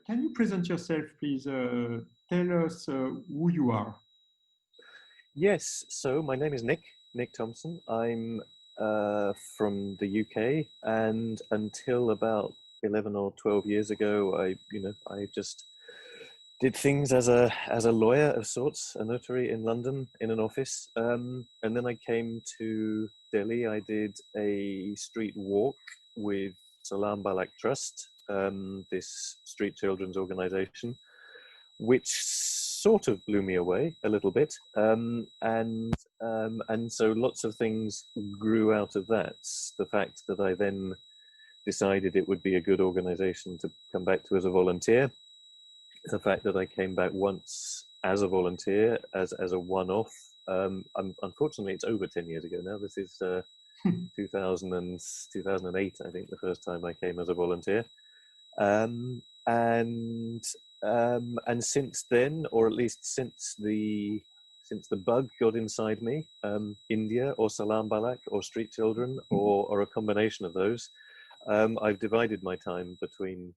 Can you present yourself, please? Tell us who you are. Yes, so my name is Nick Thompson. I'm from the UK, and until about 11 or 12 years ago, I just did things as a lawyer of sorts, a notary in London in an office. And then I came to Delhi. I did a street walk with Salam Balak Trust, this street children's organization, which sort of blew me away a little bit, and so lots of things grew out of that. The fact that I then decided it would be a good organization to come back to as a volunteer, the fact that I came back once as a volunteer, as a one-off. Unfortunately, it's over 10 years ago now. This is 2008, I think, the first time I came as a volunteer. And since then, or at least since the bug got inside me, India or Salam Balak or street children or a combination of those, I've divided my time between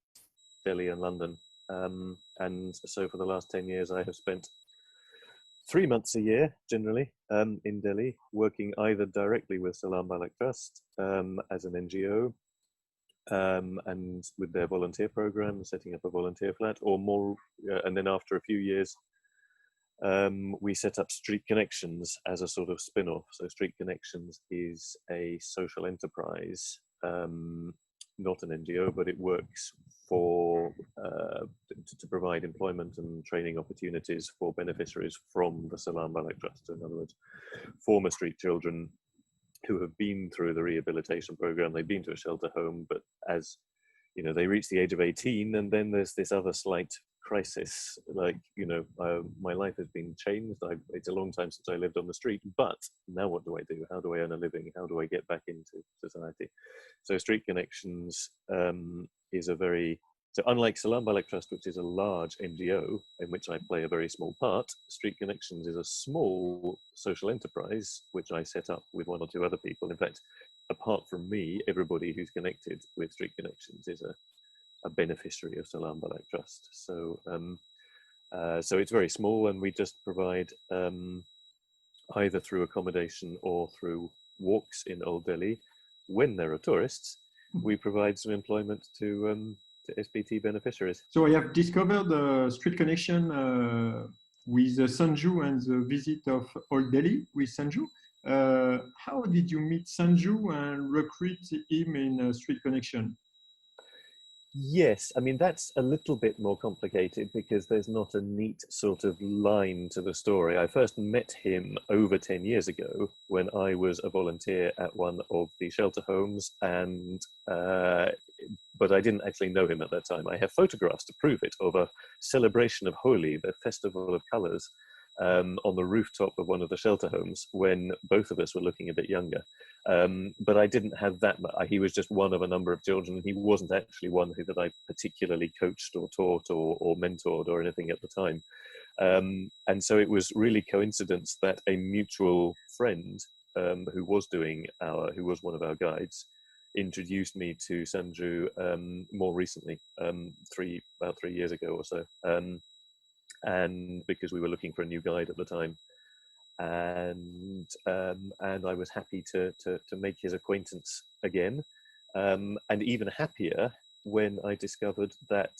Delhi and London. And so for the last 10 years, I have spent 3 months a year, generally, in Delhi, working either directly with Salam Balak Trust as an NGO, and with their volunteer program, setting up a volunteer flat, or more, and then after a few years, we set up Street Connections as a sort of spin-off. So Street Connections is a social enterprise, not an NGO, but it works for to provide employment and training opportunities for beneficiaries from the Salam Balak Trust. In other words, former street children who have been through the rehabilitation program. They've been to a shelter home, but as you know, they reach the age of 18, and then there's this other slight crisis. Like, my life has been changed. It's a long time since I lived on the street, but now what do I do? How do I earn a living? How do I get back into society? So Street Connections is so unlike Salam Balak Trust, which is a large NGO in which I play a very small part, Street Connections is a small social enterprise which I set up with 1 or 2 other people. In fact, apart from me, everybody who's connected with Street Connections is a beneficiary of Salam Balak Trust. So so it's very small, and we just provide either through accommodation or through walks in Old Delhi. When there are tourists, we provide some employment to SBT beneficiaries. So I have discovered the Street Connection with Sanju and the visit of Old Delhi with Sanju. How did you meet Sanju and recruit him in Street Connection? Yes, I mean, that's a little bit more complicated because there's not a neat sort of line to the story. I first met him over 10 years ago when I was a volunteer at one of the shelter homes, and but I didn't actually know him at that time. I have photographs to prove it of a celebration of Holi, the festival of colors, on the rooftop of one of the shelter homes when both of us were looking a bit younger. But I didn't have that much. He was just one of a number of children. He wasn't actually one that I particularly coached or taught or mentored or anything at the time. And so it was really coincidence that a mutual friend who was one of our guides introduced me to Sanju more recently, about 3 years ago or so. And because we were looking for a new guide at the time, and I was happy to make his acquaintance again, and even happier when I discovered that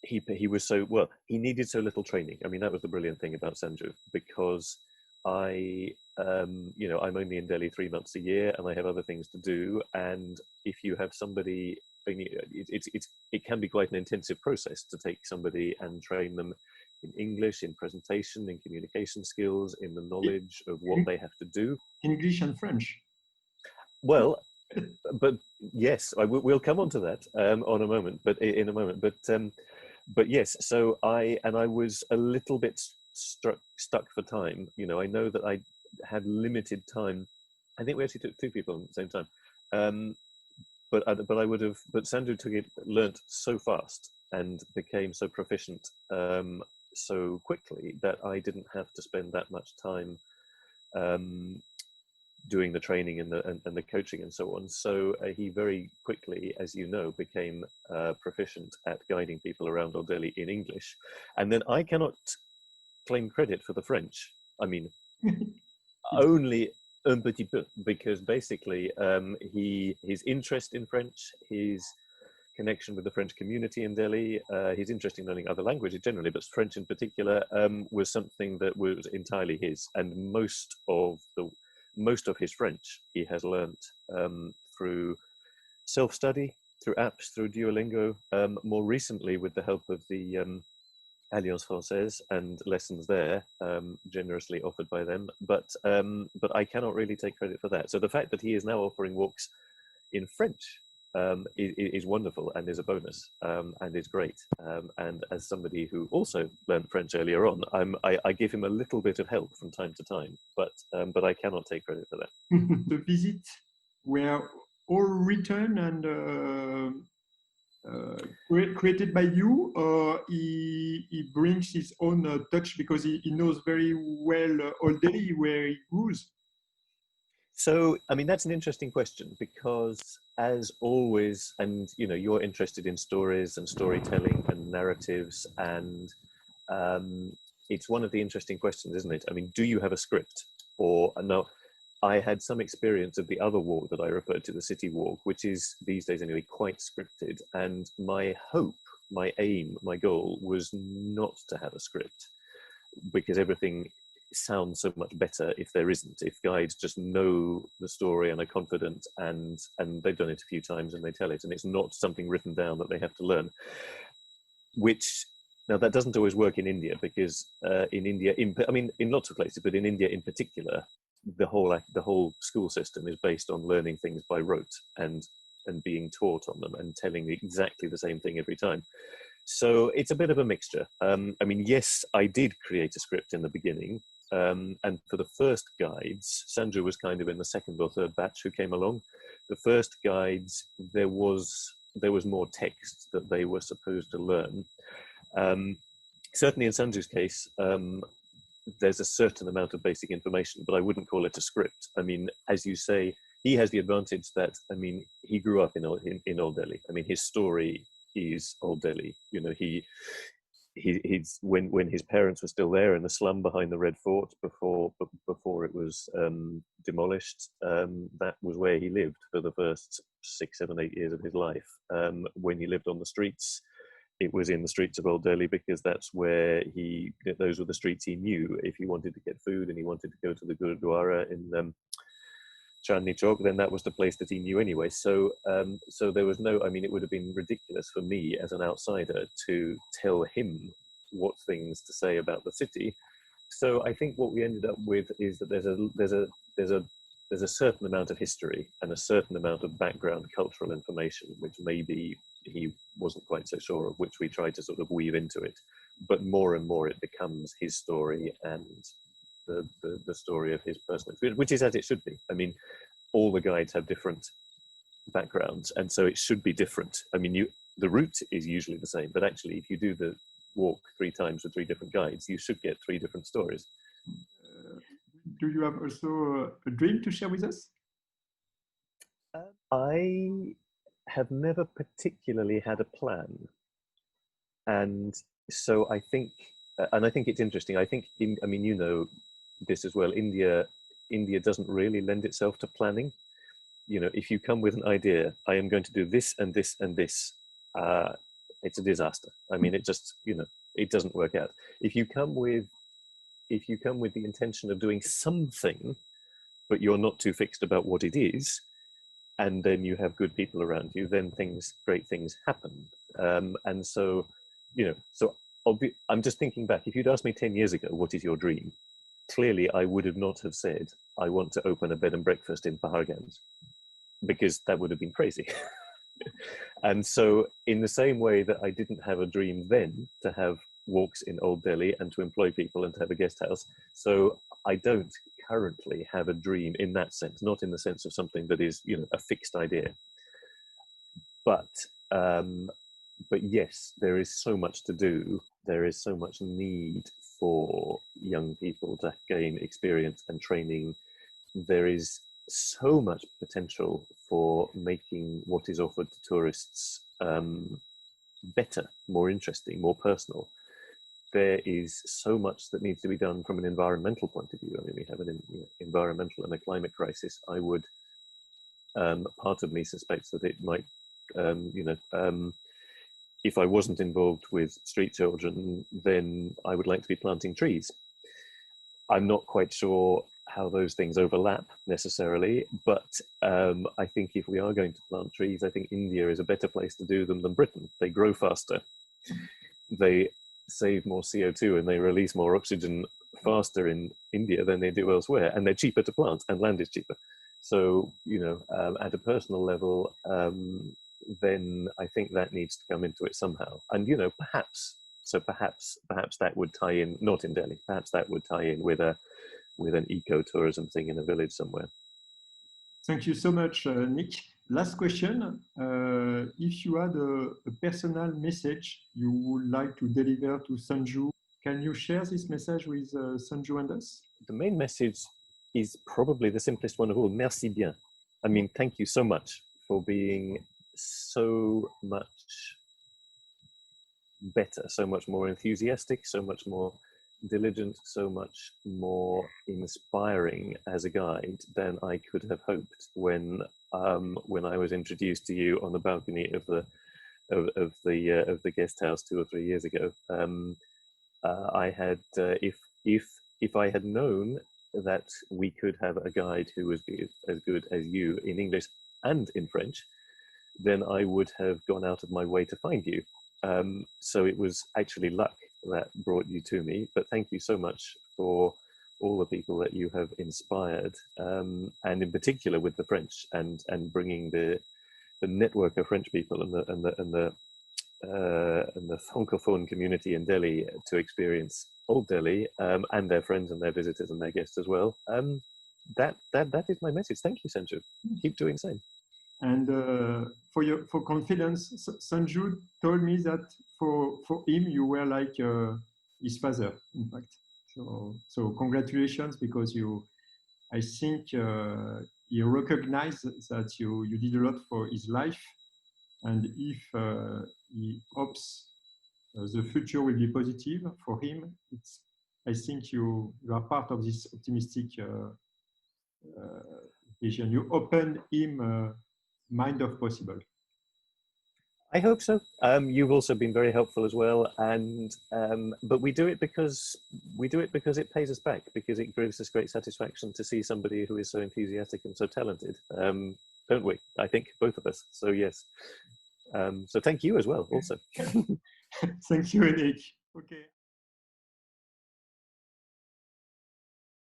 he was so well. He needed so little training. I mean, that was the brilliant thing about Sanju, because I'm only in Delhi 3 months a year, and I have other things to do. And if you have somebody, it can be quite an intensive process to take somebody and train them in English, in presentation, in communication skills, in the knowledge of what they have to do. English and French. Well, but yes, we'll come on to that in a moment. But yes, so I was a little bit stuck for time. I know that I had limited time. I think we actually took 2 people at the same time. But Sanju learnt so fast and became so proficient so quickly that I didn't have to spend that much time doing the training and the coaching and so on. So he very quickly, as you know, became proficient at guiding people around Old Delhi in English. And then I cannot claim credit for the French. I mean, only un petit peu, because basically his interest in French, his connection with the French community in Delhi, his interest in learning other languages generally, but French in particular, was something that was entirely his. And most of his French he has learnt through self-study, through apps, through Duolingo, more recently with the help of the Alliance Française and lessons there, generously offered by them. But I cannot really take credit for that. So the fact that he is now offering walks in French is wonderful and is a bonus, and is great. And as somebody who also learned French earlier on, I give him a little bit of help from time to time, but I cannot take credit for that. The visit were all written and created by you, or he brings his own touch because he knows very well Old Delhi where he goes? So, I mean, that's an interesting question because, as always, and you know, you're interested in stories and storytelling and narratives, and it's one of the interesting questions, isn't it? I mean, do you have a script? Or no, I had some experience of the other walk that I referred to, the city walk, which is these days anyway quite scripted. And my hope, my aim, my goal was not to have a script, because everything sounds so much better if there isn't. If guides just know the story and are confident, and they've done it a few times and they tell it, and it's not something written down that they have to learn. Which, now that doesn't always work in India, because in India, I mean, in lots of places, but in India in particular, the whole school system is based on learning things by rote and being taught on them and telling exactly the same thing every time. So it's a bit of a mixture. I mean, yes, I did create a script in the beginning, and for the first guides, Sanju was kind of in the second or third batch who came along. The first guides, there was more text that they were supposed to learn. Certainly in Sanju's case, there's a certain amount of basic information, but I wouldn't call it a script. I mean, as you say, he has the advantage that, I mean, he grew up in Old Delhi. I mean, his story is Old Delhi. You know, he's when his parents were still there in the slum behind the Red Fort before it was demolished, that was where he lived for the first 6, 7, 8 years of his life. When he lived on the streets, it was in the streets of Old Delhi, because that's where those were the streets he knew. If he wanted to get food and he wanted to go to the Gurudwara in Chandni Chowk, then that was the place that he knew anyway. So there was no, I mean, it would have been ridiculous for me as an outsider to tell him what things to say about the city. So I think what we ended up with is that there's a certain amount of history and a certain amount of background cultural information, which maybe he wasn't quite so sure of, which we tried to sort of weave into it. But more and more it becomes his story and the story of his personal experience, which is as it should be. I mean, all the guides have different backgrounds, and so it should be different. I mean, the route is usually the same, but actually if you do the walk 3 times with 3 different guides, you should get 3 different stories. Do you have also a dream to share with us? I have never particularly had a plan. And so I think, and I think it's interesting, I think, I mean, you know this as well, India doesn't really lend itself to planning. You know, if you come with an idea, I am going to do this and this and this, it's a disaster. I mean, it just, you know, it doesn't work out. If you come with the intention of doing something, but you're not too fixed about what it is, and then you have good people around you, then great things happen. And so, you know, so I'm just thinking back, if you'd asked me 10 years ago, what is your dream? Clearly, I would have not have said, I want to open a bed and breakfast in Paharganj, because that would have been crazy. And so in the same way that I didn't have a dream then to have walks in Old Delhi and to employ people and to have a guest house, so I don't currently have a dream in that sense, not in the sense of something that is, you know, a fixed idea. But yes, there is so much to do. There is so much need for young people to gain experience and training. There is so much potential for making what is offered to tourists better, more interesting, more personal. There is so much that needs to be done from an environmental point of view. I mean, we have an environmental and a climate crisis. I would, part of me suspects that it might, if I wasn't involved with street children, then I would like to be planting trees. I'm not quite sure how those things overlap necessarily, but I think if we are going to plant trees, I think India is a better place to do them than Britain. They grow faster, they save more CO2, and they release more oxygen faster in India than they do elsewhere, and they're cheaper to plant, and land is cheaper. So, at a personal level, then I think that needs to come into it somehow. And, perhaps that would tie in, not in Delhi, perhaps that would tie in with an eco-tourism thing in a village somewhere. Thank you so much, Nick. Last question. If you had a personal message you would like to deliver to Sanju, can you share this message with Sanju and us? The main message is probably the simplest one of all. Merci bien. I mean, thank you so much for being so much better, so much more enthusiastic, so much more diligent, so much more inspiring as a guide than I could have hoped when I was introduced to you on the balcony of the guest house 2 or 3 years ago. I had, if I had known that we could have a guide who was as good as you in English and in French, then I would have gone out of my way to find you. So it was actually luck that brought you to me. But thank you so much for all the people that you have inspired, and in particular with the French, and bringing the network of French people and the francophone community in Delhi to experience Old Delhi, and their friends and their visitors and their guests as well. That is my message. Thank you, Sanju. Keep doing the same. And for confidence, Sanju told me that for him you were like his father, in fact. So congratulations, because I think he recognized that you did a lot for his life, and if he hopes the future will be positive for him, I think you are part of this optimistic vision. You opened him mind of possible. I hope so. You've also been very helpful as well, and but we do it because it pays us back, because it gives us great satisfaction to see somebody who is so enthusiastic and so talented, don't we? I think both of us. So yes. So thank you as well. Also. Thank you, Eric. Okay.